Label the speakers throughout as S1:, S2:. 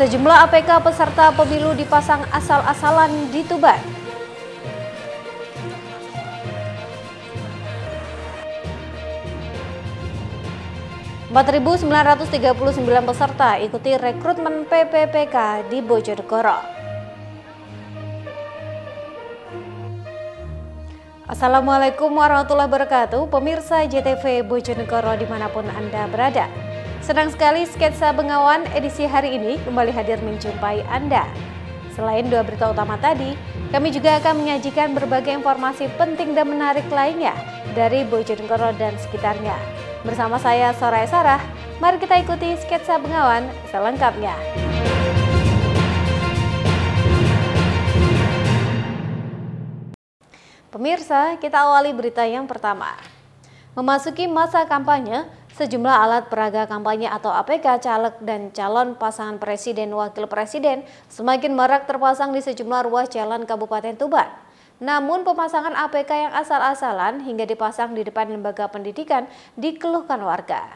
S1: Sejumlah APK peserta pemilu dipasang asal-asalan di Tuban. (4.939 peserta ikuti rekrutmen PPPK di Bojonegoro. Assalamualaikum warahmatullahi wabarakatuh, pemirsa JTV Bojonegoro dimanapun Anda berada. Senang sekali Sketsa Bengawan edisi hari ini kembali hadir menjumpai Anda. Selain dua berita utama tadi, kami juga akan menyajikan berbagai informasi penting dan menarik lainnya dari Bojonegoro dan sekitarnya. Bersama saya Soraya Sarah, mari kita ikuti Sketsa Bengawan selengkapnya. Pemirsa, kita awali berita yang pertama. Memasuki masa kampanye, sejumlah alat peraga kampanye atau APK caleg dan calon pasangan presiden wakil presiden semakin marak terpasang di sejumlah ruas jalan Kabupaten Tuban. Namun pemasangan APK yang asal-asalan hingga dipasang di depan lembaga pendidikan dikeluhkan warga.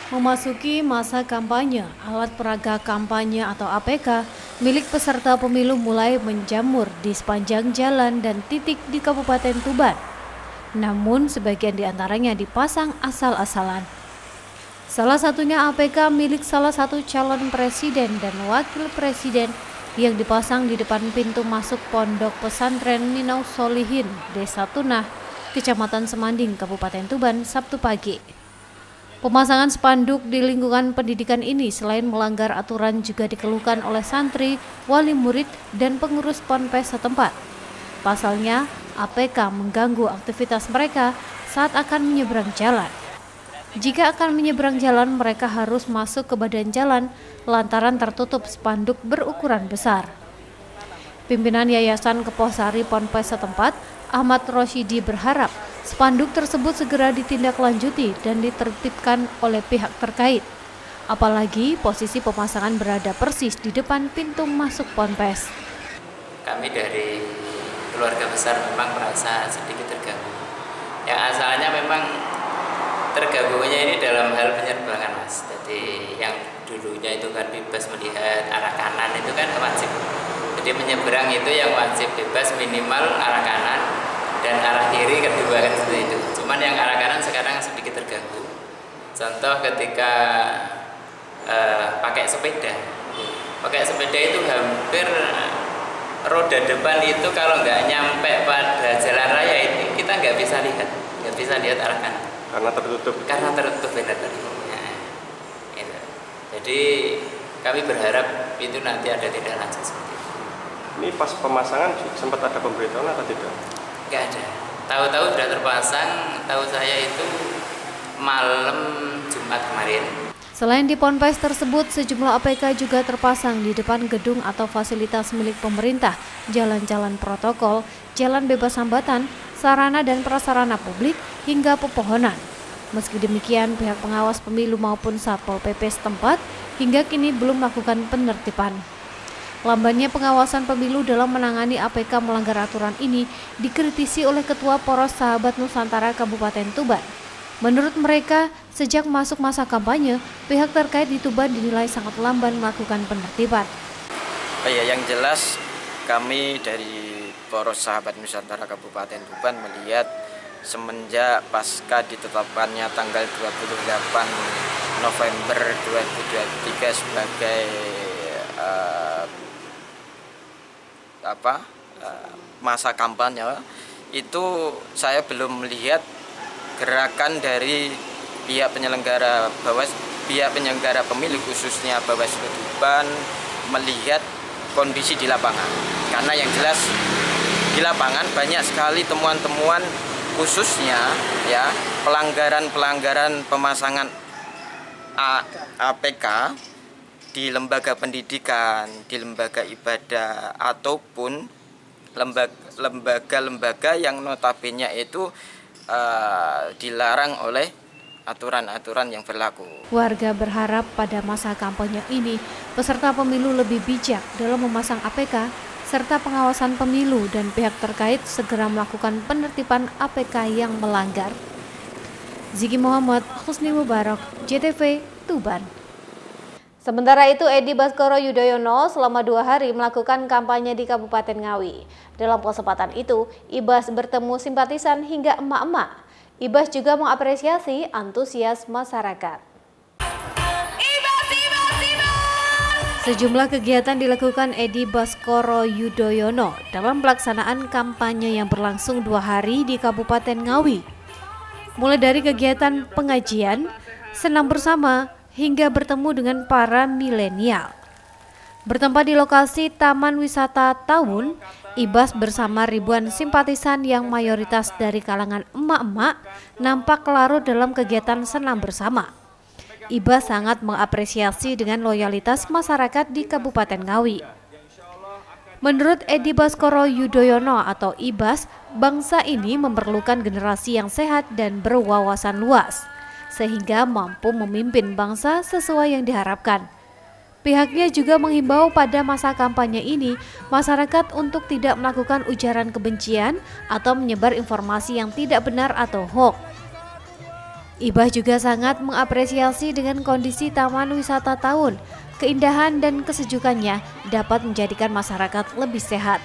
S1: Memasuki masa kampanye, alat peraga kampanye atau APK milik peserta pemilu mulai menjamur di sepanjang jalan dan titik di Kabupaten Tuban. Namun sebagian diantaranya dipasang asal-asalan. Salah satunya APK milik salah satu calon presiden dan wakil presiden yang dipasang di depan pintu masuk Pondok Pesantren Minau Solihin, Desa Tunah, Kecamatan Semanding, Kabupaten Tuban, Sabtu pagi. Pemasangan spanduk di lingkungan pendidikan ini selain melanggar aturan juga dikeluhkan oleh santri, wali murid, dan pengurus ponpes setempat. Pasalnya, APK mengganggu aktivitas mereka saat akan menyeberang jalan. Jika akan menyeberang jalan, mereka harus masuk ke badan jalan lantaran tertutup spanduk berukuran besar. Pimpinan Yayasan Keposari Ponpes setempat, Ahmad Rosyidi, berharap spanduk tersebut segera ditindaklanjuti dan ditertibkan oleh pihak terkait. Apalagi posisi pemasangan berada persis di depan pintu masuk Ponpes.
S2: Kami dari keluarga besar memang merasa sedikit terganggu. Yang asalnya memang terganggunya ini dalam hal penyerbangan, Mas. Jadi yang dulunya itu kan bebas melihat arah kanan itu kan wajib. Jadi menyeberang itu yang wajib bebas minimal arah kanan dan arah kiri kedua kan seperti itu. Cuman yang arah kanan sekarang sedikit terganggu. Contoh ketika pakai sepeda. Pakai sepeda itu hampir roda depan itu kalau nggak nyampe pada jalan raya ini kita nggak bisa lihat arah kanan karena tertutup benar tadi. Gitu. Jadi kami berharap itu nanti ada tindak lanjut seperti itu.
S3: Ini pas pemasangan sempat ada pemberitahuan atau tidak?
S2: Nggak ada. Tahu-tahu sudah terpasang. Tahu saya itu malam Jumat kemarin.
S1: Selain di Ponpes tersebut, sejumlah APK juga terpasang di depan gedung atau fasilitas milik pemerintah, jalan-jalan protokol, jalan bebas hambatan, sarana dan prasarana publik, hingga pepohonan. Meski demikian, pihak pengawas pemilu maupun Satpol PP setempat hingga kini belum melakukan penertiban. Lambannya pengawasan pemilu dalam menangani APK melanggar aturan ini dikritisi oleh Ketua Poros Sahabat Nusantara Kabupaten Tuban. Menurut mereka, sejak masuk masa kampanye, pihak terkait di Tuban dinilai sangat lamban melakukan penertiban.
S4: Yang jelas kami dari Poros Sahabat Nusantara Kabupaten Tuban melihat semenjak pasca ditetapkannya tanggal 28 November 2023 sebagai masa kampanye, itu saya belum melihat gerakan dari pihak penyelenggara pemilu khususnya Bawaslu Tuban melihat kondisi di lapangan. Karena yang jelas di lapangan banyak sekali temuan-temuan khususnya ya pelanggaran lembaga APK di lembaga pendidikan, di lembaga ibadah ataupun lembaga-lembaga yang notabene itu dilarang oleh aturan-aturan yang berlaku.
S1: Warga berharap pada masa kampanye ini peserta pemilu lebih bijak dalam memasang APK serta pengawasan pemilu dan pihak terkait segera melakukan penertiban APK yang melanggar. Ziki Muhammad, Husni Mubarak, JTV, Tuban. Sementara itu, Edi Baskoro Yudhoyono selama 2 hari melakukan kampanye di Kabupaten Ngawi. Dalam kesempatan itu, Ibas bertemu simpatisan hingga emak-emak. Ibas juga mengapresiasi antusias masyarakat. Sejumlah kegiatan dilakukan Edi Baskoro Yudhoyono dalam pelaksanaan kampanye yang berlangsung 2 hari di Kabupaten Ngawi. Mulai dari kegiatan pengajian, senam bersama, hingga bertemu dengan para milenial. Bertempat di lokasi Taman Wisata Tawun, Ibas bersama ribuan simpatisan yang mayoritas dari kalangan emak-emak nampak larut dalam kegiatan senam bersama. Ibas sangat mengapresiasi dengan loyalitas masyarakat di Kabupaten Ngawi. Menurut Edi Baskoro Yudhoyono atau Ibas, bangsa ini memerlukan generasi yang sehat dan berwawasan luas, sehingga mampu memimpin bangsa sesuai yang diharapkan. Pihaknya juga menghimbau pada masa kampanye ini masyarakat untuk tidak melakukan ujaran kebencian atau menyebar informasi yang tidak benar atau hoax. Ibas juga sangat mengapresiasi dengan kondisi Taman Wisata Tawun. Keindahan dan kesejukannya dapat menjadikan masyarakat lebih sehat,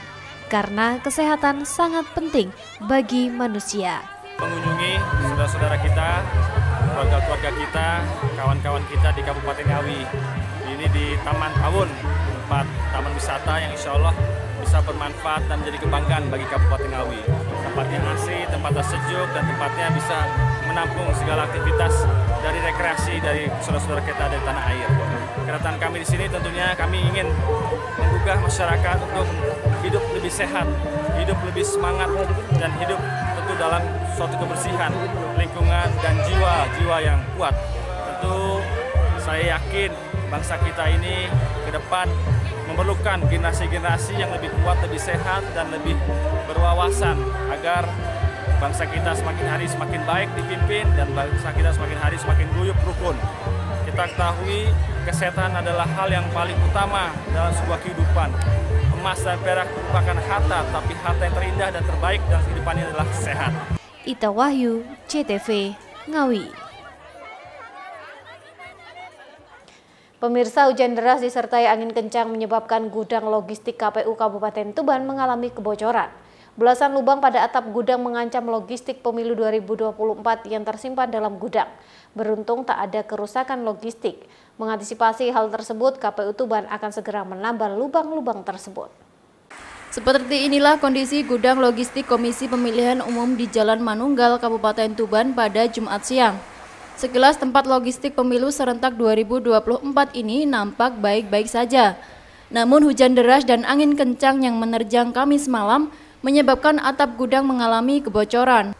S1: karena kesehatan sangat penting bagi manusia.
S5: Mengunjungi saudara-saudara kita, keluarga-keluarga kita, kawan-kawan kita di Kabupaten Ngawi. Ini di Taman Tawun, tempat taman wisata yang insya Allah bisa bermanfaat dan menjadi kebanggaan bagi Kabupaten Ngawi. Tempatnya asri, tempatnya sejuk, dan tempatnya bisa menampung segala aktivitas dari rekreasi dari saudara-saudara kita dari tanah air. Kedatangan kami di sini tentunya kami ingin menggugah masyarakat untuk hidup lebih sehat, hidup lebih semangat, dan hidup tentu dalam suatu kebersihan lingkungan dan jiwa yang kuat. Tentu saya yakin bangsa kita ini ke depan memerlukan generasi-generasi yang lebih kuat, lebih sehat, dan lebih berwawasan agar bangsa kita semakin hari semakin baik dipimpin dan bangsa kita semakin hari semakin guyup rukun. Kita ketahui kesehatan adalah hal yang paling utama dalam sebuah kehidupan. Emas dan perak merupakan harta, tapi harta yang terindah dan terbaik dalam kehidupan ini adalah sehat.
S1: Ita Wahyu, CTV, Ngawi. Pemirsa, hujan deras disertai angin kencang menyebabkan gudang logistik KPU Kabupaten Tuban mengalami kebocoran. Belasan lubang pada atap gudang mengancam logistik pemilu 2024 yang tersimpan dalam gudang. Beruntung tak ada kerusakan logistik. Mengantisipasi hal tersebut, KPU Tuban akan segera menambal lubang-lubang tersebut.
S6: Seperti inilah kondisi gudang logistik Komisi Pemilihan Umum di Jalan Manunggal, Kabupaten Tuban pada Jumat siang. Sekilas tempat logistik pemilu serentak 2024 ini nampak baik-baik saja. Namun hujan deras dan angin kencang yang menerjang Kamis malam menyebabkan atap gudang mengalami kebocoran.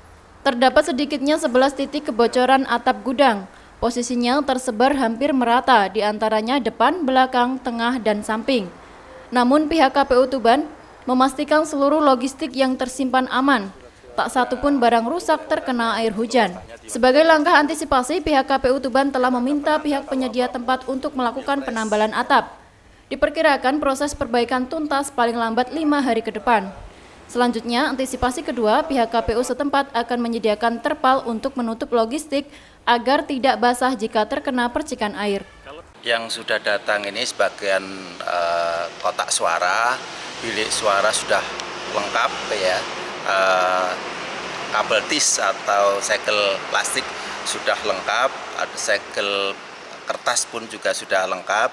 S6: Terdapat sedikitnya 11 titik kebocoran atap gudang. Posisinya tersebar hampir merata, di antaranya depan, belakang, tengah, dan samping. Namun pihak KPU Tuban memastikan seluruh logistik yang tersimpan aman. Tak satu pun barang rusak terkena air hujan. Sebagai langkah antisipasi, pihak KPU Tuban telah meminta pihak penyedia tempat untuk melakukan penambalan atap. Diperkirakan proses perbaikan tuntas paling lambat 5 hari ke depan. Selanjutnya, antisipasi kedua, pihak KPU setempat akan menyediakan terpal untuk menutup logistik agar tidak basah jika terkena percikan air.
S7: Yang sudah datang ini sebagian kotak suara, bilik suara sudah lengkap ya. Kabel tis atau segel plastik sudah lengkap, ada segel kertas pun juga sudah lengkap,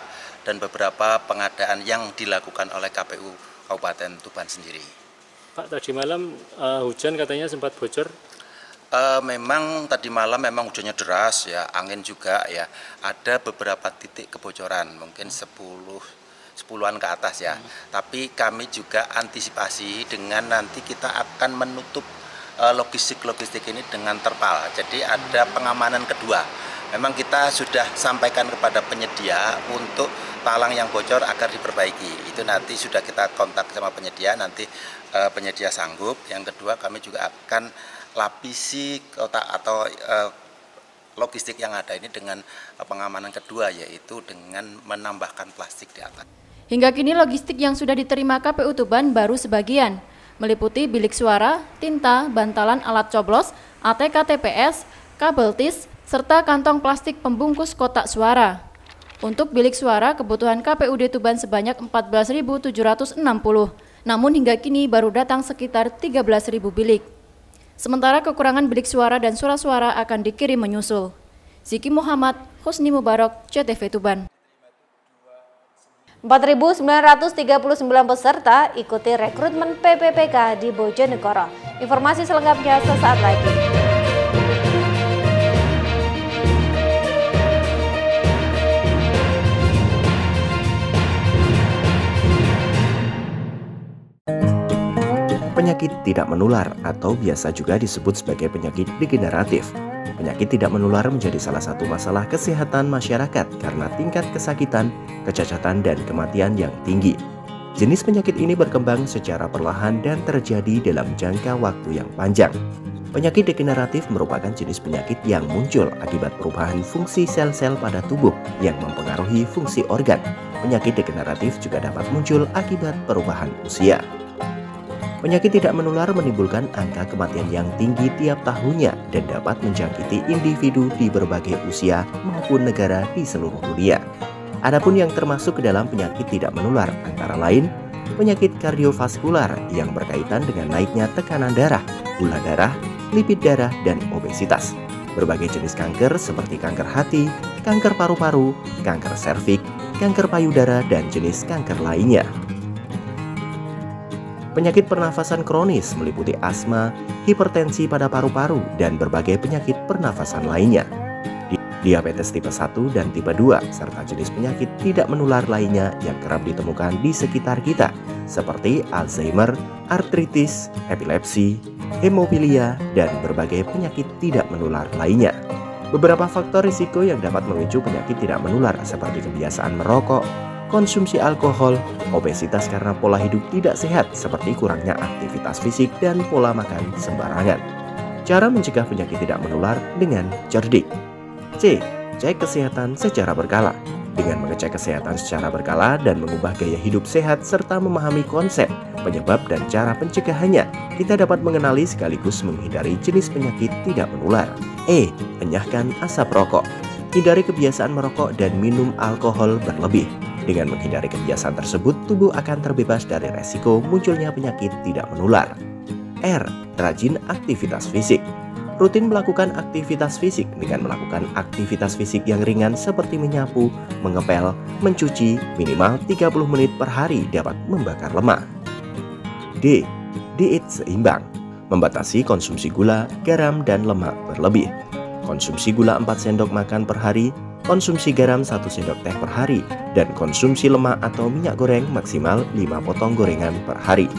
S7: dan beberapa pengadaan yang dilakukan oleh KPU Kabupaten Tuban sendiri.
S3: Pak, tadi malam hujan katanya sempat bocor?
S7: Memang tadi malam memang hujannya deras ya, angin juga ya, ada beberapa titik kebocoran, mungkin 10-an ke atas ya. Tapi kami juga antisipasi dengan nanti kita akan menutup logistik ini dengan terpal. Jadi ada pengamanan kedua. Memang kita sudah sampaikan kepada penyedia untuk talang yang bocor agar diperbaiki. Itu nanti sudah kita kontak sama penyedia, nanti penyedia sanggup. Yang kedua, kami juga akan lapisi kotak atau logistik yang ada ini dengan pengamanan kedua, yaitu dengan menambahkan plastik di atas.
S6: Hingga kini logistik yang sudah diterima KPU Tuban baru sebagian, meliputi bilik suara, tinta, bantalan alat coblos, ATK TPS, kabel tis, serta kantong plastik pembungkus kotak suara. Untuk bilik suara, kebutuhan KPUD Tuban sebanyak 14.760, namun hingga kini baru datang sekitar 13.000 bilik. Sementara kekurangan bilik suara dan surat suara akan dikirim menyusul. Ziki Muhammad, Husni Mubarak, CTV Tuban.
S1: 4.939 peserta ikuti rekrutmen PPPK di Bojonegoro. Informasi selengkapnya sesaat lagi.
S8: Penyakit tidak menular atau biasa juga disebut sebagai penyakit degeneratif. Penyakit tidak menular menjadi salah satu masalah kesehatan masyarakat karena tingkat kesakitan, kecacatan, dan kematian yang tinggi. Jenis penyakit ini berkembang secara perlahan dan terjadi dalam jangka waktu yang panjang. Penyakit degeneratif merupakan jenis penyakit yang muncul akibat perubahan fungsi sel-sel pada tubuh yang mempengaruhi fungsi organ. Penyakit degeneratif juga dapat muncul akibat perubahan usia. Penyakit tidak menular menimbulkan angka kematian yang tinggi tiap tahunnya dan dapat menjangkiti individu di berbagai usia maupun negara di seluruh dunia. Adapun yang termasuk ke dalam penyakit tidak menular antara lain penyakit kardiovaskular yang berkaitan dengan naiknya tekanan darah, gula darah, lipid darah, dan obesitas. Berbagai jenis kanker seperti kanker hati, kanker paru-paru, kanker serviks, kanker payudara, dan jenis kanker lainnya. Penyakit pernafasan kronis meliputi asma, hipertensi pada paru-paru, dan berbagai penyakit pernafasan lainnya. Diabetes tipe 1 dan tipe 2, serta jenis penyakit tidak menular lainnya yang kerap ditemukan di sekitar kita, seperti Alzheimer, artritis, epilepsi, hemofilia, dan berbagai penyakit tidak menular lainnya. Beberapa faktor risiko yang dapat memicu penyakit tidak menular seperti kebiasaan merokok, konsumsi alkohol, obesitas karena pola hidup tidak sehat seperti kurangnya aktivitas fisik dan pola makan sembarangan. Cara mencegah penyakit tidak menular dengan cerdik. C. Cek kesehatan secara berkala. Dengan mengecek kesehatan secara berkala dan mengubah gaya hidup sehat serta memahami konsep, penyebab, dan cara pencegahannya, kita dapat mengenali sekaligus menghindari jenis penyakit tidak menular. E. Enyahkan asap rokok. Hindari kebiasaan merokok dan minum alkohol berlebih. Dengan menghindari kebiasaan tersebut, tubuh akan terbebas dari resiko munculnya penyakit tidak menular. R. Rajin aktivitas fisik. Rutin melakukan aktivitas fisik dengan melakukan aktivitas fisik yang ringan seperti menyapu, mengepel, mencuci, minimal 30 menit per hari dapat membakar lemak. D. Diet seimbang. Membatasi konsumsi gula, garam, dan lemak berlebih. Konsumsi gula 4 sendok makan per hari, konsumsi garam 1 sendok teh per hari, dan konsumsi lemak atau minyak goreng maksimal 5 potong gorengan per hari.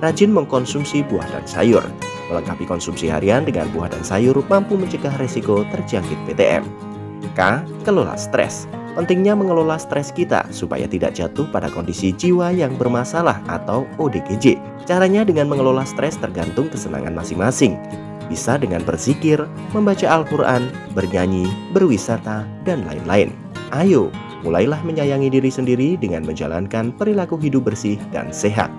S8: Rajin mengkonsumsi buah dan sayur. Melengkapi konsumsi harian dengan buah dan sayur mampu mencegah resiko terjangkit PTM. K. Kelola stres. Pentingnya mengelola stres kita supaya tidak jatuh pada kondisi jiwa yang bermasalah atau ODGJ. Caranya dengan mengelola stres tergantung kesenangan masing-masing. Bisa dengan berzikir, membaca Al-Quran, bernyanyi, berwisata, dan lain-lain. Ayo, mulailah menyayangi diri sendiri dengan menjalankan perilaku hidup bersih dan sehat.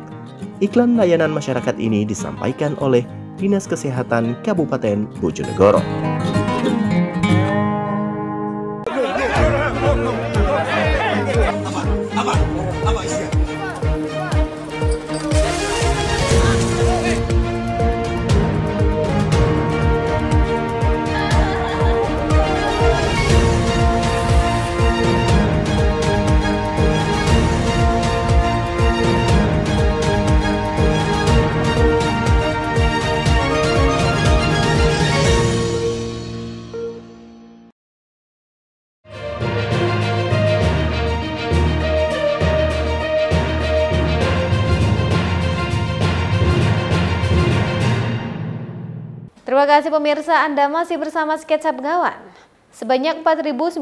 S8: Iklan layanan masyarakat ini disampaikan oleh Dinas Kesehatan Kabupaten Bojonegoro.
S1: Terima kasih pemirsa, Anda masih bersama Sketsa Bengawan. Sebanyak 4.939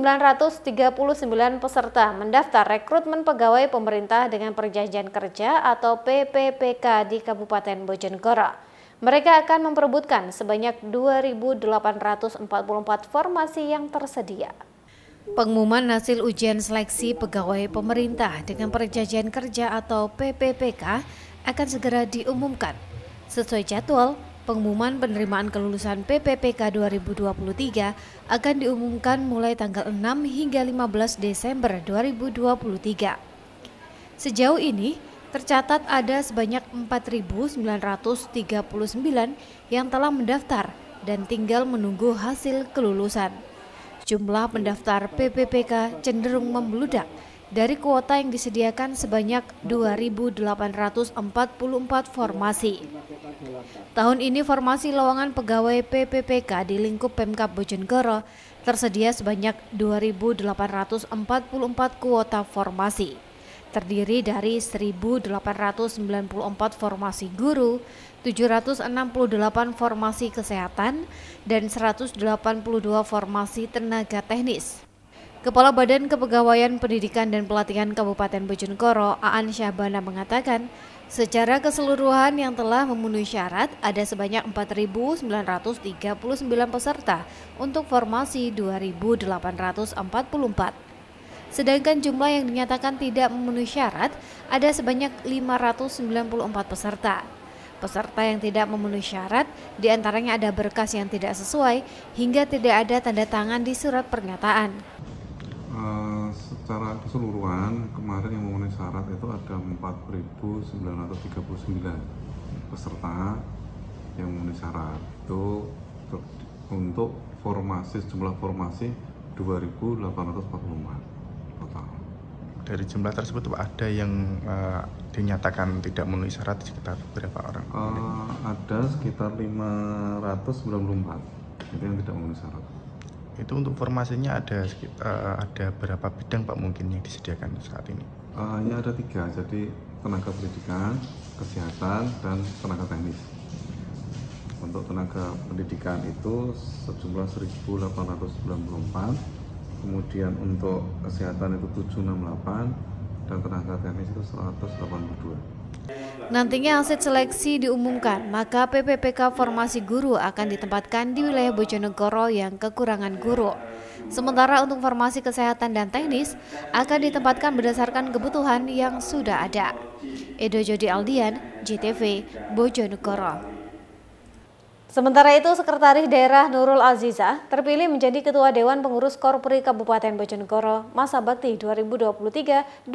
S1: peserta mendaftar rekrutmen pegawai pemerintah dengan perjanjian kerja atau PPPK di Kabupaten Bojonegoro. Mereka akan memperebutkan sebanyak 2.844 formasi yang tersedia. Pengumuman hasil ujian seleksi pegawai pemerintah dengan perjanjian kerja atau PPPK akan segera diumumkan. Sesuai jadwal, Pengumuman penerimaan kelulusan PPPK 2023 akan diumumkan mulai tanggal 6 hingga 15 Desember 2023. Sejauh ini, tercatat ada sebanyak 4.939 yang telah mendaftar dan tinggal menunggu hasil kelulusan. Jumlah pendaftar PPPK cenderung membludak dari kuota yang disediakan sebanyak 2.844 formasi. Tahun ini formasi lowongan pegawai PPPK di lingkup Pemkab Bojonegoro tersedia sebanyak 2.844 kuota formasi. Terdiri dari 1.894 formasi guru, 768 formasi kesehatan, dan 182 formasi tenaga teknis. Kepala Badan Kepegawaian Pendidikan dan Pelatihan Kabupaten Bojonegoro, Aan Syahbana mengatakan, secara keseluruhan yang telah memenuhi syarat ada sebanyak 4.939 peserta untuk formasi 2.844. Sedangkan jumlah yang dinyatakan tidak memenuhi syarat ada sebanyak 594 peserta. Peserta yang tidak memenuhi syarat diantaranya ada berkas yang tidak sesuai hingga tidak ada tanda tangan di surat pernyataan.
S9: Secara keseluruhan kemarin yang memenuhi syarat itu ada 4.939 peserta yang memenuhi syarat. Itu untuk formasi, jumlah formasi 2.844 total.
S10: Dari jumlah tersebut ada yang dinyatakan tidak memenuhi syarat sekitar berapa orang?
S9: Ada sekitar 594 itu yang tidak memenuhi syarat.
S10: Itu untuk formasinya ada berapa bidang Pak mungkin yang disediakan saat ini?
S9: Hanya ada 3, jadi tenaga pendidikan, kesehatan, dan tenaga teknis. Untuk tenaga pendidikan itu sejumlah 1.894, kemudian untuk kesehatan itu 768, dan tenaga teknis itu 182.
S1: Nantinya hasil seleksi diumumkan, maka PPPK formasi guru akan ditempatkan di wilayah Bojonegoro yang kekurangan guru. Sementara untuk formasi kesehatan dan teknis akan ditempatkan berdasarkan kebutuhan yang sudah ada. Edo Jody Aldian, JTV, Bojonegoro. Sementara itu, Sekretaris Daerah Nurul Aziza terpilih menjadi Ketua Dewan Pengurus Korpri Kabupaten Bojonegoro masa bakti 2023-2028.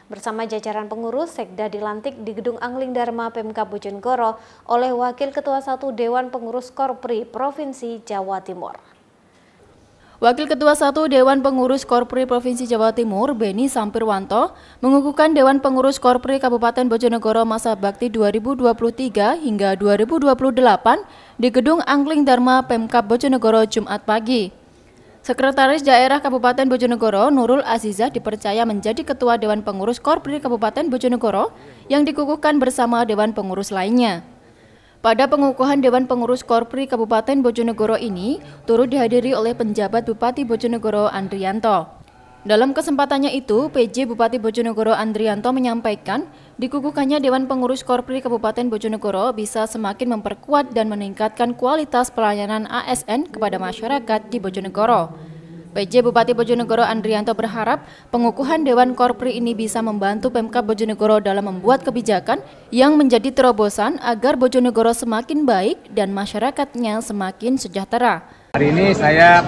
S1: Bersama jajaran pengurus, Sekda dilantik di Gedung Angling Dharma Pemkab Bojonegoro oleh Wakil Ketua 1 Dewan Pengurus Korpri Provinsi Jawa Timur.
S6: Wakil Ketua 1 Dewan Pengurus Korpri Provinsi Jawa Timur, Beni Sampirwanto, mengukuhkan Dewan Pengurus Korpri Kabupaten Bojonegoro masa bakti 2023 hingga 2028 di Gedung Angling Dharma Pemkab Bojonegoro Jumat pagi. Sekretaris Daerah Kabupaten Bojonegoro, Nurul Aziza, dipercaya menjadi Ketua Dewan Pengurus Korpri Kabupaten Bojonegoro yang dikukuhkan bersama Dewan Pengurus lainnya. Pada pengukuhan Dewan Pengurus Korpri Kabupaten Bojonegoro ini turut dihadiri oleh penjabat Bupati Bojonegoro Andrianto. Dalam kesempatannya itu, PJ Bupati Bojonegoro Andrianto menyampaikan dikukuhkannya Dewan Pengurus Korpri Kabupaten Bojonegoro bisa semakin memperkuat dan meningkatkan kualitas pelayanan ASN kepada masyarakat di Bojonegoro. PJ Bupati Bojonegoro Andrianto berharap pengukuhan Dewan Korpri ini bisa membantu Pemkab Bojonegoro dalam membuat kebijakan yang menjadi terobosan agar Bojonegoro semakin baik dan masyarakatnya semakin sejahtera.
S11: Hari ini saya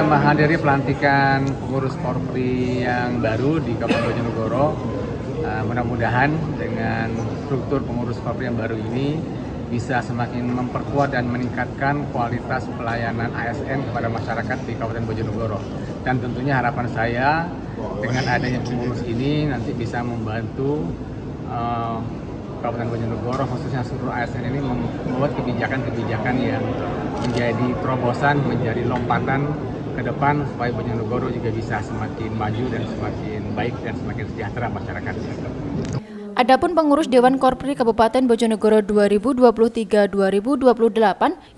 S11: menghadiri pelantikan pengurus Korpri yang baru di Kabupaten Bojonegoro. Mudah-mudahan dengan struktur pengurus Korpri yang baru ini bisa semakin memperkuat dan meningkatkan kualitas pelayanan ASN kepada masyarakat di Kabupaten Bojonegoro. Dan tentunya harapan saya dengan adanya pengurus ini nanti bisa membantu Kabupaten Bojonegoro, khususnya seluruh ASN ini membuat kebijakan-kebijakan yang menjadi terobosan, menjadi lompatan ke depan supaya Bojonegoro juga bisa semakin maju dan semakin baik dan semakin sejahtera masyarakat.
S6: Adapun pengurus Dewan Korpri Kabupaten Bojonegoro 2023-2028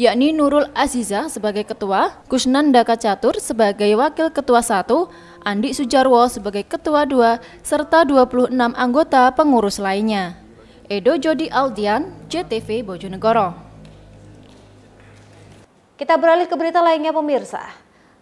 S6: yakni Nurul Aziza sebagai Ketua, Kusnan Daka Catur sebagai Wakil Ketua 1, Andi Sujarwo sebagai Ketua 2, serta 26 anggota pengurus lainnya. Edo Jody Aldian, JTV Bojonegoro.
S1: Kita beralih ke berita lainnya pemirsa.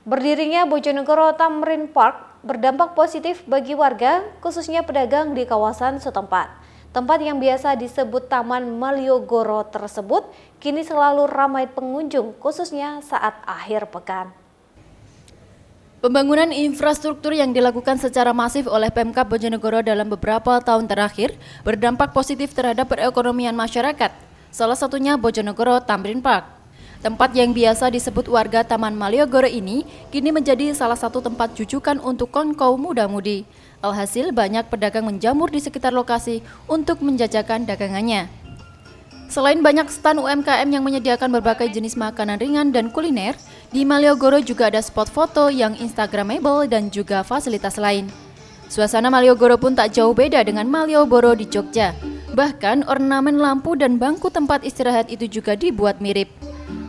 S1: Berdirinya Bojonegoro Tamrin Park berdampak positif bagi warga, khususnya pedagang di kawasan setempat. Tempat yang biasa disebut Taman Malioboro tersebut kini selalu ramai pengunjung, khususnya saat akhir pekan.
S6: Pembangunan infrastruktur yang dilakukan secara masif oleh Pemkab Bojonegoro dalam beberapa tahun terakhir berdampak positif terhadap perekonomian masyarakat. Salah satunya Bojonegoro Tamrin Park. Tempat yang biasa disebut warga Taman Malioboro ini kini menjadi salah satu tempat jujukan untuk kaum muda-mudi. Alhasil banyak pedagang menjamur di sekitar lokasi untuk menjajakan dagangannya. Selain banyak stan UMKM yang menyediakan berbagai jenis makanan ringan dan kuliner, di Malioboro juga ada spot foto yang instagramable dan juga fasilitas lain. Suasana Malioboro pun tak jauh beda dengan Malioboro di Jogja. Bahkan ornamen lampu dan bangku tempat istirahat itu juga dibuat mirip.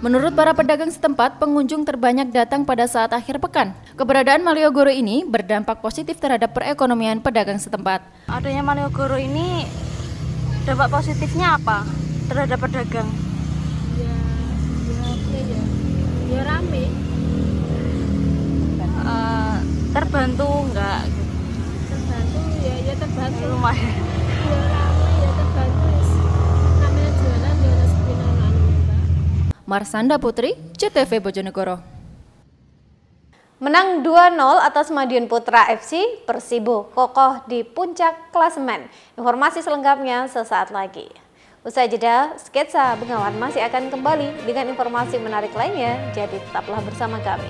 S6: Menurut para pedagang setempat, pengunjung terbanyak datang pada saat akhir pekan. Keberadaan Malioboro ini berdampak positif terhadap perekonomian pedagang setempat.
S12: Adanya Malioboro ini dampak positifnya apa terhadap pedagang?
S13: Ya rame.
S12: Terbantu enggak?
S13: Terbantu ya terbantu.
S12: Lumayan.
S13: Ya rame ya terbantu. Namanya jualan ya harus pindah.
S6: Marsanda Putri, CTV Bojonegoro.
S1: Menang 2-0 atas Madiun Putra FC, Persibo kokoh di puncak klasemen. Informasi selengkapnya sesaat lagi. Usai jeda, Sketsa Bengawan masih akan kembali dengan informasi menarik lainnya, jadi tetaplah bersama kami.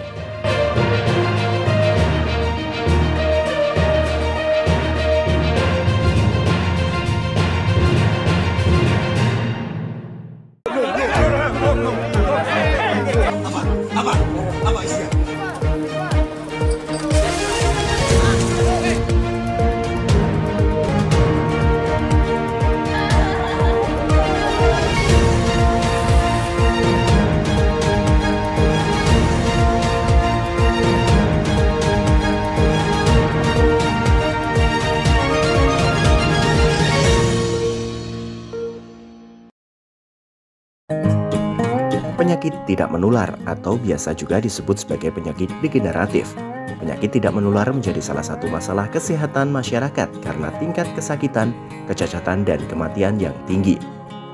S8: Penyakit tidak menular atau biasa juga disebut sebagai penyakit degeneratif. Penyakit tidak menular menjadi salah satu masalah kesehatan masyarakat karena tingkat kesakitan, kecacatan, dan kematian yang tinggi.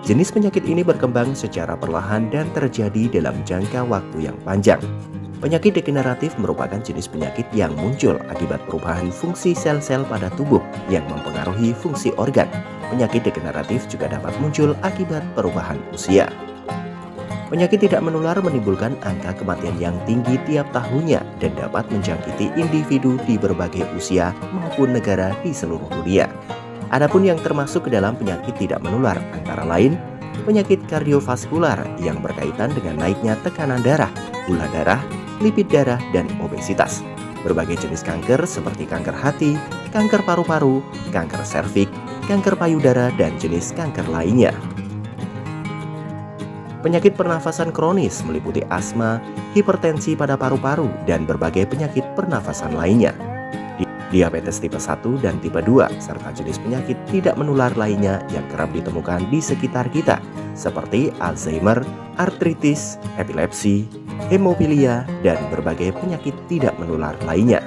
S8: Jenis penyakit ini berkembang secara perlahan dan terjadi dalam jangka waktu yang panjang. Penyakit degeneratif merupakan jenis penyakit yang muncul akibat perubahan fungsi sel-sel pada tubuh yang mempengaruhi fungsi organ. Penyakit degeneratif juga dapat muncul akibat perubahan usia. Penyakit tidak menular menimbulkan angka kematian yang tinggi tiap tahunnya dan dapat menjangkiti individu di berbagai usia maupun negara di seluruh dunia. Adapun yang termasuk ke dalam penyakit tidak menular antara lain penyakit kardiovaskular yang berkaitan dengan naiknya tekanan darah, gula darah, lipid darah, dan obesitas. Berbagai jenis kanker seperti kanker hati, kanker paru-paru, kanker serviks, kanker payudara, dan jenis kanker lainnya. Penyakit pernafasan kronis meliputi asma, hipertensi pada paru-paru, dan berbagai penyakit pernafasan lainnya. Diabetes tipe 1 dan tipe 2, serta jenis penyakit tidak menular lainnya yang kerap ditemukan di sekitar kita, seperti Alzheimer, artritis, epilepsi, hemofilia, dan berbagai penyakit tidak menular lainnya.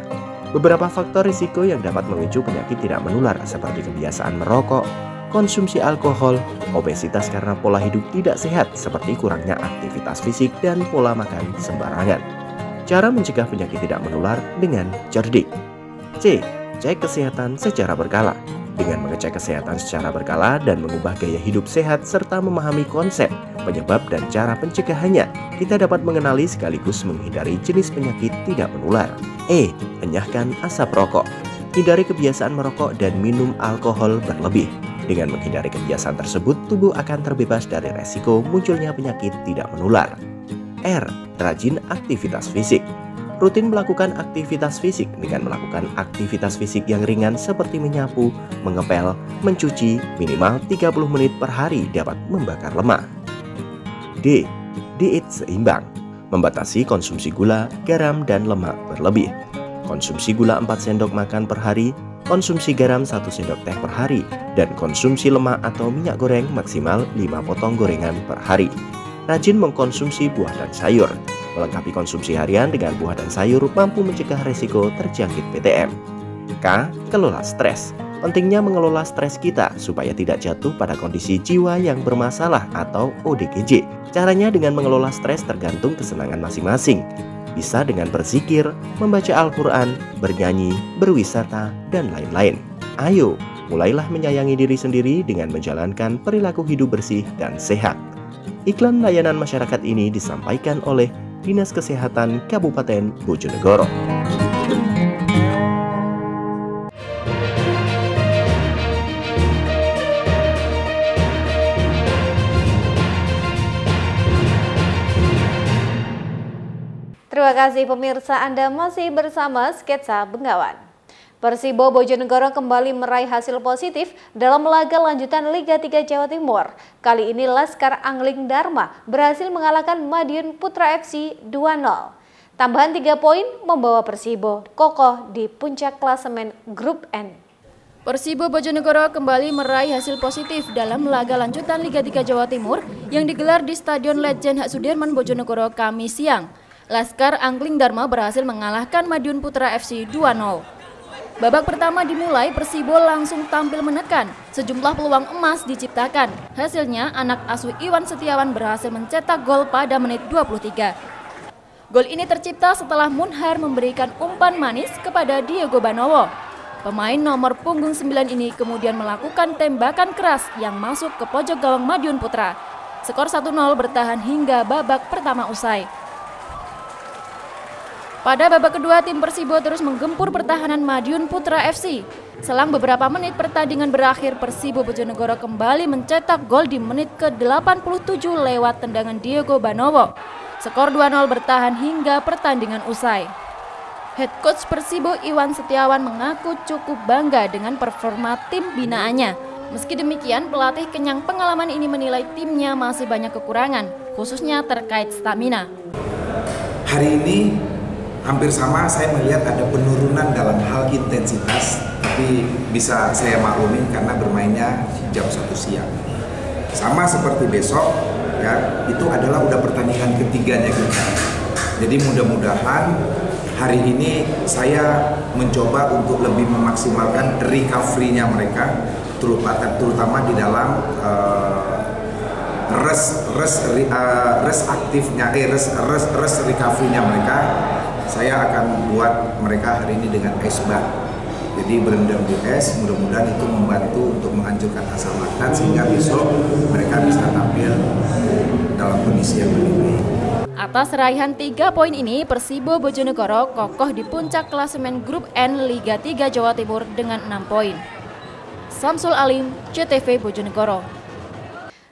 S8: Beberapa faktor risiko yang dapat memicu penyakit tidak menular seperti kebiasaan merokok, konsumsi alkohol, obesitas karena pola hidup tidak sehat seperti kurangnya aktivitas fisik dan pola makan sembarangan. Cara mencegah penyakit tidak menular dengan cerdik. C. Cek kesehatan secara berkala. Dengan mengecek kesehatan secara berkala dan mengubah gaya hidup sehat serta memahami konsep, penyebab, dan cara pencegahannya, kita dapat mengenali sekaligus menghindari jenis penyakit tidak menular. E. Enyahkan asap rokok. Hindari kebiasaan merokok dan minum alkohol berlebih. Dengan menghindari kebiasaan tersebut, tubuh akan terbebas dari resiko munculnya penyakit tidak menular. R. Rajin aktivitas fisik. Rutin melakukan aktivitas fisik dengan melakukan aktivitas fisik yang ringan seperti menyapu, mengepel, mencuci, minimal 30 menit per hari dapat membakar lemak. D. Diet seimbang. Membatasi konsumsi gula, garam, dan lemak berlebih. Konsumsi gula 4 sendok makan per hari, konsumsi garam 1 sendok teh per hari, dan konsumsi lemak atau minyak goreng maksimal 5 potong gorengan per hari. Rajin mengkonsumsi buah dan sayur. Melengkapi konsumsi harian dengan buah dan sayur mampu mencegah resiko terjangkit PTM. K. Kelola stres. Pentingnya mengelola stres kita supaya tidak jatuh pada kondisi jiwa yang bermasalah atau ODGJ. Caranya dengan mengelola stres tergantung kesenangan masing-masing. Bisa dengan berzikir, membaca Al-Quran, bernyanyi, berwisata, dan lain-lain. Ayo, mulailah menyayangi diri sendiri dengan menjalankan perilaku hidup bersih dan sehat. Iklan layanan masyarakat ini disampaikan oleh Dinas Kesehatan Kabupaten Bojonegoro.
S1: Terima kasih pemirsa, Anda masih bersama Sketsa Bengawan. Persibo Bojonegoro kembali meraih hasil positif dalam laga lanjutan Liga 3 Jawa Timur. Kali ini Laskar Angling Dharma berhasil mengalahkan Madiun Putra FC 2-0. Tambahan 3 poin membawa Persibo kokoh di puncak klasemen Grup N.
S6: Persibo Bojonegoro kembali meraih hasil positif dalam laga lanjutan Liga 3 Jawa Timur yang digelar di Stadion Legend H. Sudirman Bojonegoro Kamis siang. Laskar Angling Dharma berhasil mengalahkan Madiun Putra FC 2-0. Babak pertama dimulai, Persibo langsung tampil menekan. Sejumlah peluang emas diciptakan. Hasilnya, anak asuh Iwan Setiawan berhasil mencetak gol pada menit 23. Gol ini tercipta setelah Munhar memberikan umpan manis kepada Diego Banowo. Pemain nomor punggung 9 ini kemudian melakukan tembakan keras yang masuk ke pojok gawang Madiun Putra. Skor 1-0 bertahan hingga babak pertama usai. Pada babak kedua, tim Persibo terus menggempur pertahanan Madiun Putra FC. Selang beberapa menit pertandingan berakhir, Persibo Bojonegoro kembali mencetak gol di menit ke-87 lewat tendangan Diego Banowo. Skor 2-0 bertahan hingga pertandingan usai. Head coach Persibo Iwan Setiawan mengaku cukup bangga dengan performa tim binaannya. Meski demikian, pelatih kenyang pengalaman ini menilai timnya masih banyak kekurangan, khususnya terkait stamina.
S14: Hari ini hampir sama, saya melihat ada penurunan dalam hal intensitas, tapi bisa saya maklumin karena bermainnya jam 1 siang. Sama seperti besok, ya, itu adalah udah pertandingan ketiganya kita. Jadi mudah-mudahan hari ini saya mencoba untuk lebih memaksimalkan recovery-nya mereka, terutama di dalam rest recovery-nya mereka. Saya akan buat mereka hari ini dengan ice bath. Jadi berendam di es, mudah-mudahan itu membantu untuk menghancurkan asam laktat sehingga besok mereka bisa tampil dalam kondisi yang lebih baik.
S6: Atas raihan 3 poin ini, Persibo Bojonegoro kokoh di puncak klasemen Grup N Liga 3 Jawa Timur dengan 6 poin. Samsul Alim, CTV Bojonegoro.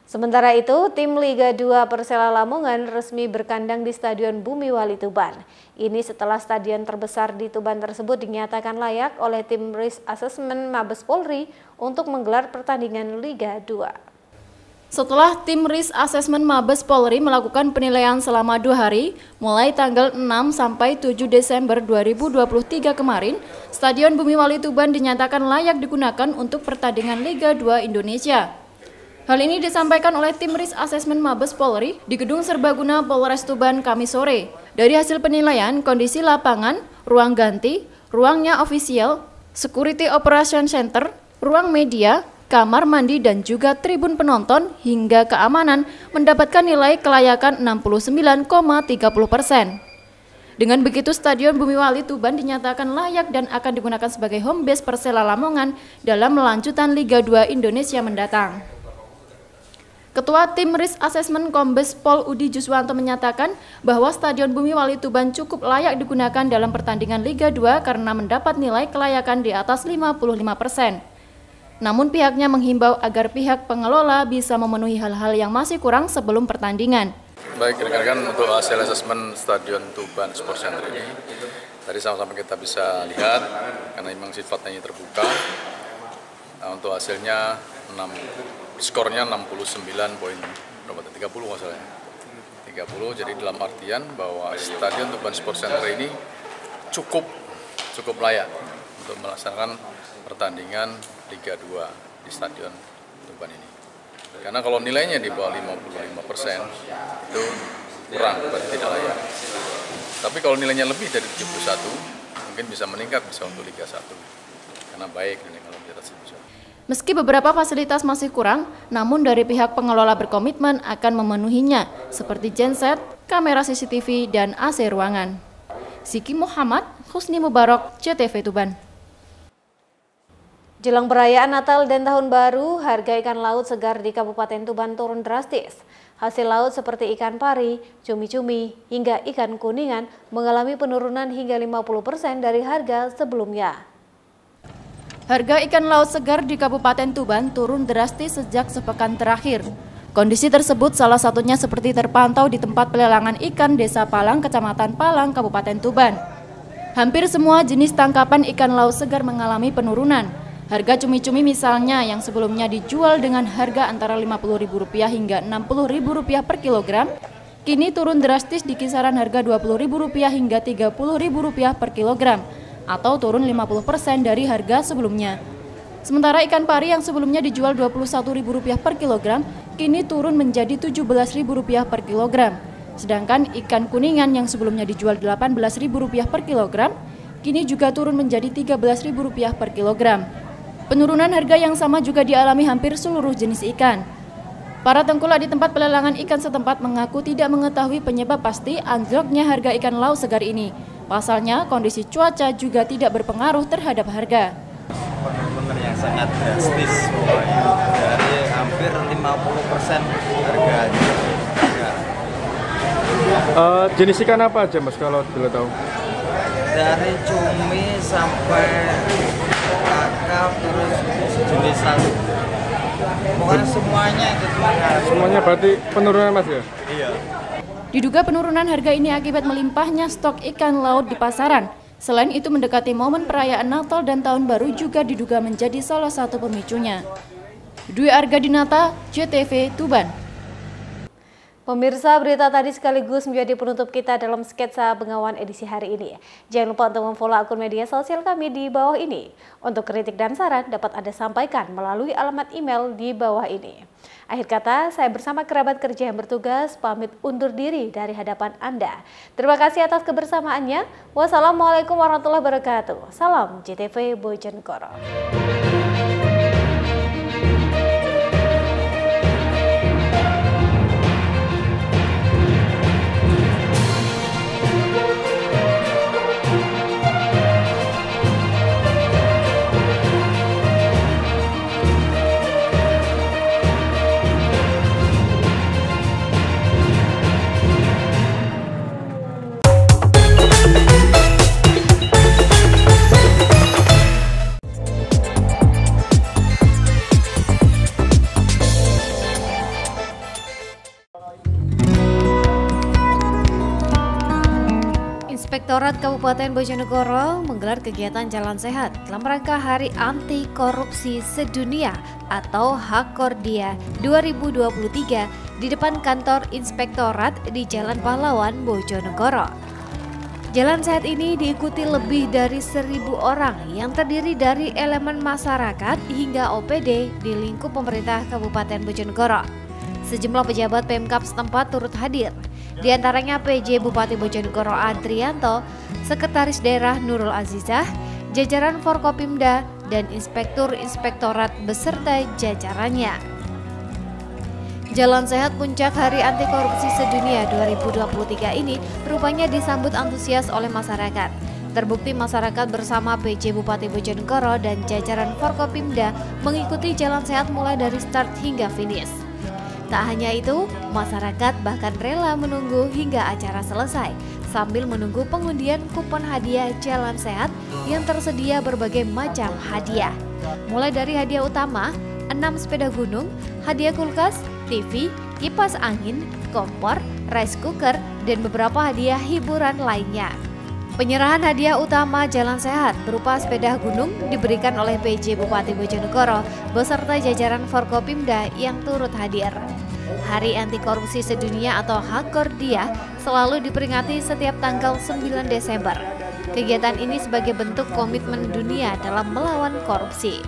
S1: Sementara itu, tim Liga 2 Persela Lamongan resmi berkandang di Stadion Bumiwali Tuban. Ini setelah stadion terbesar di Tuban tersebut dinyatakan layak oleh tim Risk Assessment Mabes Polri untuk menggelar pertandingan Liga 2.
S6: Setelah tim Risk Assessment Mabes Polri melakukan penilaian selama 2 hari, mulai tanggal 6 sampai 7 Desember 2023 kemarin, Stadion Bumiwali Tuban dinyatakan layak digunakan untuk pertandingan Liga 2 Indonesia. Hal ini disampaikan oleh tim Risk Assessment Mabes Polri di Gedung Serbaguna Polres Tuban Kamis sore. Dari hasil penilaian, kondisi lapangan, ruang ganti, ruangnya ofisial, security operation center, ruang media, kamar mandi dan juga tribun penonton hingga keamanan mendapatkan nilai kelayakan 69,30%. Dengan begitu, Stadion Bumiwali Tuban dinyatakan layak dan akan digunakan sebagai home base Persela Lamongan dalam lanjutan Liga 2 Indonesia mendatang. Ketua Tim Risk Assessment Kombes Pol Udi Juswanto menyatakan bahwa Stadion Bumiwali Tuban cukup layak digunakan dalam pertandingan Liga 2 karena mendapat nilai kelayakan di atas 55%. Namun pihaknya menghimbau agar pihak pengelola bisa memenuhi hal-hal yang masih kurang sebelum pertandingan.
S15: Baik, rekan-rekan, untuk hasil asesmen Stadion Tuban Sports Center ini, tadi sama-sama kita bisa lihat karena memang sifatnya ini terbuka. Nah, untuk hasilnya skornya 69.30 masalahnya. 30, jadi dalam artian bahwa Stadion Tuban Sports Center ini cukup layak untuk melaksanakan pertandingan Liga 2 di Stadion Tuban ini. Karena kalau nilainya di bawah 55% itu kurang, berarti tidak layak. Tapi kalau nilainya lebih dari 71, mungkin mungkin bisa meningkat, bisa untuk Liga 1 karena baik ini kalau kita sebut.
S6: Meski beberapa fasilitas masih kurang, namun dari pihak pengelola berkomitmen akan memenuhinya, seperti genset, kamera CCTV, dan AC ruangan. Siki Muhammad, Husni Mubarok, JTV Tuban.
S1: Jelang perayaan Natal dan Tahun Baru, harga ikan laut segar di Kabupaten Tuban turun drastis. Hasil laut seperti ikan pari, cumi-cumi, hingga ikan kuningan mengalami penurunan hingga 50% dari harga sebelumnya.
S6: Harga ikan laut segar di Kabupaten Tuban turun drastis sejak sepekan terakhir. Kondisi tersebut salah satunya seperti terpantau di tempat pelelangan ikan Desa Palang, Kecamatan Palang, Kabupaten Tuban. Hampir semua jenis tangkapan ikan laut segar mengalami penurunan. Harga cumi-cumi misalnya yang sebelumnya dijual dengan harga antara Rp50.000 hingga Rp60.000 per kilogram, kini turun drastis di kisaran harga Rp20.000 hingga Rp30.000 per kilogram, atau turun 50% dari harga sebelumnya. Sementara ikan pari yang sebelumnya dijual Rp21.000 per kilogram, kini turun menjadi Rp17.000 per kilogram. Sedangkan ikan kuningan yang sebelumnya dijual Rp18.000 per kilogram, kini juga turun menjadi Rp13.000 per kilogram. Penurunan harga yang sama juga dialami hampir seluruh jenis ikan. Para tengkulak di tempat pelelangan ikan setempat mengaku tidak mengetahui penyebab pasti anjloknya harga ikan laut segar ini. Pasalnya, kondisi cuaca juga tidak berpengaruh terhadap harga.
S16: Penurunan yang sangat drastis, dari hampir 50% harganya.
S3: Jenis ikan apa aja Mas kalau boleh tahu?
S16: Dari cumi sampai kakap, terus jenis laut. Pokoknya semuanya itu
S3: Semuanya berarti penurunan Mas ya?
S16: Iya.
S6: Diduga penurunan harga ini akibat melimpahnya stok ikan laut di pasaran. Selain itu mendekati momen perayaan Natal dan Tahun Baru juga diduga menjadi salah satu pemicunya. Dwi Argadinata, JTV Tuban.
S1: Pemirsa, berita tadi sekaligus menjadi penutup kita dalam sketsa Bengawan edisi hari ini. Jangan lupa untuk memfollow akun media sosial kami di bawah ini. Untuk kritik dan saran dapat Anda sampaikan melalui alamat email di bawah ini. Akhir kata, saya bersama kerabat kerja yang bertugas pamit undur diri dari hadapan Anda. Terima kasih atas kebersamaannya. Wassalamualaikum warahmatullahi wabarakatuh. Salam JTV Bojonegoro. Inspektorat Kabupaten Bojonegoro menggelar kegiatan Jalan Sehat dalam rangka Hari Anti Korupsi Sedunia atau HAKORDIA 2023 di depan kantor Inspektorat di Jalan Pahlawan, Bojonegoro. Jalan Sehat ini diikuti lebih dari 1.000 orang yang terdiri dari elemen masyarakat hingga OPD di lingkup pemerintah Kabupaten Bojonegoro. Sejumlah pejabat Pemkab setempat turut hadir. Di antaranya PJ Bupati Bojonegoro Adrianto, Sekretaris Daerah Nurul Azizah, jajaran Forkopimda, dan Inspektur Inspektorat beserta jajarannya. Jalan Sehat Puncak Hari Anti Korupsi Sedunia 2023 ini rupanya disambut antusias oleh masyarakat. Terbukti masyarakat bersama PJ Bupati Bojonegoro dan jajaran Forkopimda mengikuti Jalan Sehat mulai dari start hingga finish. Tak hanya itu, masyarakat bahkan rela menunggu hingga acara selesai sambil menunggu pengundian kupon hadiah Jalan Sehat yang tersedia berbagai macam hadiah. Mulai dari hadiah utama, 6 sepeda gunung, hadiah kulkas, TV, kipas angin, kompor, rice cooker, dan beberapa hadiah hiburan lainnya. Penyerahan hadiah utama Jalan Sehat berupa sepeda gunung diberikan oleh PJ Bupati Bojonegoro beserta jajaran Forkopimda yang turut hadir. Hari Anti Korupsi Sedunia atau HAKORDIA selalu diperingati setiap tanggal 9 Desember. Kegiatan ini sebagai bentuk komitmen dunia dalam melawan korupsi.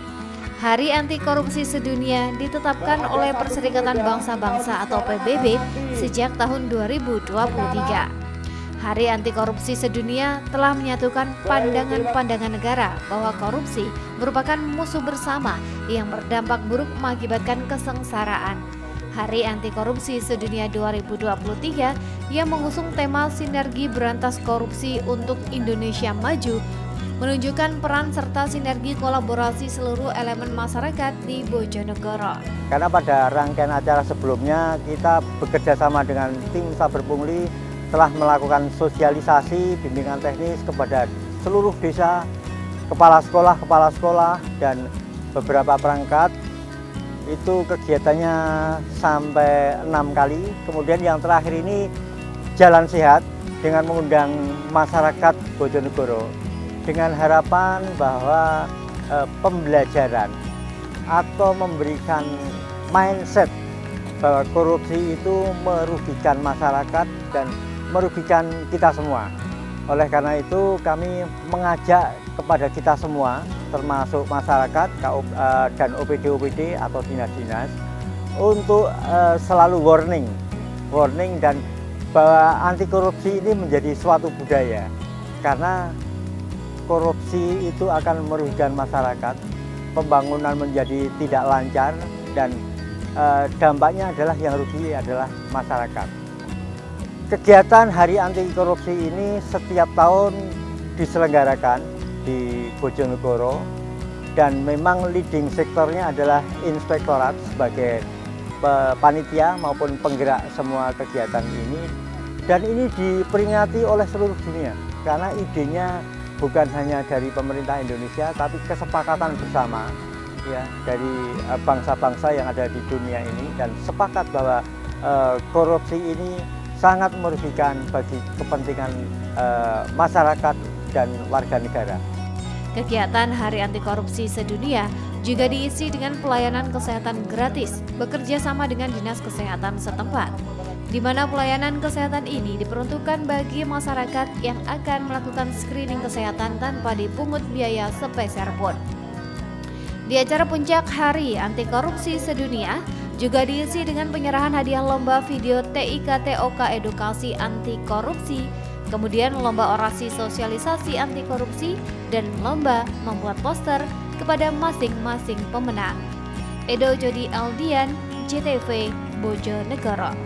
S1: Hari Anti Korupsi Sedunia ditetapkan oleh Perserikatan Bangsa-Bangsa atau PBB sejak tahun 2023. Hari Anti Korupsi Sedunia telah menyatukan pandangan-pandangan negara bahwa korupsi merupakan musuh bersama yang berdampak buruk mengakibatkan kesengsaraan. Hari Anti Korupsi Sedunia 2023 yang mengusung tema Sinergi Berantas Korupsi untuk Indonesia Maju menunjukkan peran serta sinergi kolaborasi seluruh elemen masyarakat di Bojonegoro.
S17: Karena pada rangkaian acara sebelumnya kita bekerja sama dengan tim Saber Pungli telah melakukan sosialisasi bimbingan teknis kepada seluruh desa, kepala sekolah dan beberapa perangkat. Itu kegiatannya sampai 6 kali. Kemudian yang terakhir ini jalan sehat dengan mengundang masyarakat Bojonegoro dengan harapan bahwa pembelajaran atau memberikan mindset bahwa korupsi itu merugikan masyarakat dan merugikan kita semua. Oleh karena itu kami mengajak kepada kita semua termasuk masyarakat dan OPD atau dinas-dinas untuk selalu warning dan bahwa anti korupsi ini menjadi suatu budaya, karena korupsi itu akan merugikan masyarakat, pembangunan menjadi tidak lancar dan dampaknya adalah yang rugi adalah masyarakat. Kegiatan Hari Anti Korupsi ini setiap tahun diselenggarakan di Bojonegoro dan memang leading sektornya adalah inspektorat sebagai panitia maupun penggerak semua kegiatan ini, dan ini diperingati oleh seluruh dunia karena idenya bukan hanya dari pemerintah Indonesia tapi kesepakatan bersama ya dari bangsa-bangsa yang ada di dunia ini, dan sepakat bahwa korupsi ini sangat merugikan bagi kepentingan masyarakat dan warga negara.
S1: Kegiatan Hari Anti Korupsi Sedunia juga diisi dengan pelayanan kesehatan gratis bekerja sama dengan Dinas Kesehatan setempat, di mana pelayanan kesehatan ini diperuntukkan bagi masyarakat yang akan melakukan screening kesehatan tanpa dipungut biaya sepeser pun. Di acara puncak Hari Anti Korupsi Sedunia juga diisi dengan penyerahan hadiah lomba video TIK-TOK edukasi anti korupsi, kemudian lomba orasi sosialisasi anti korupsi, dan lomba membuat poster kepada masing-masing pemenang. Edo Jody Aldian, JTV, Bojonegoro.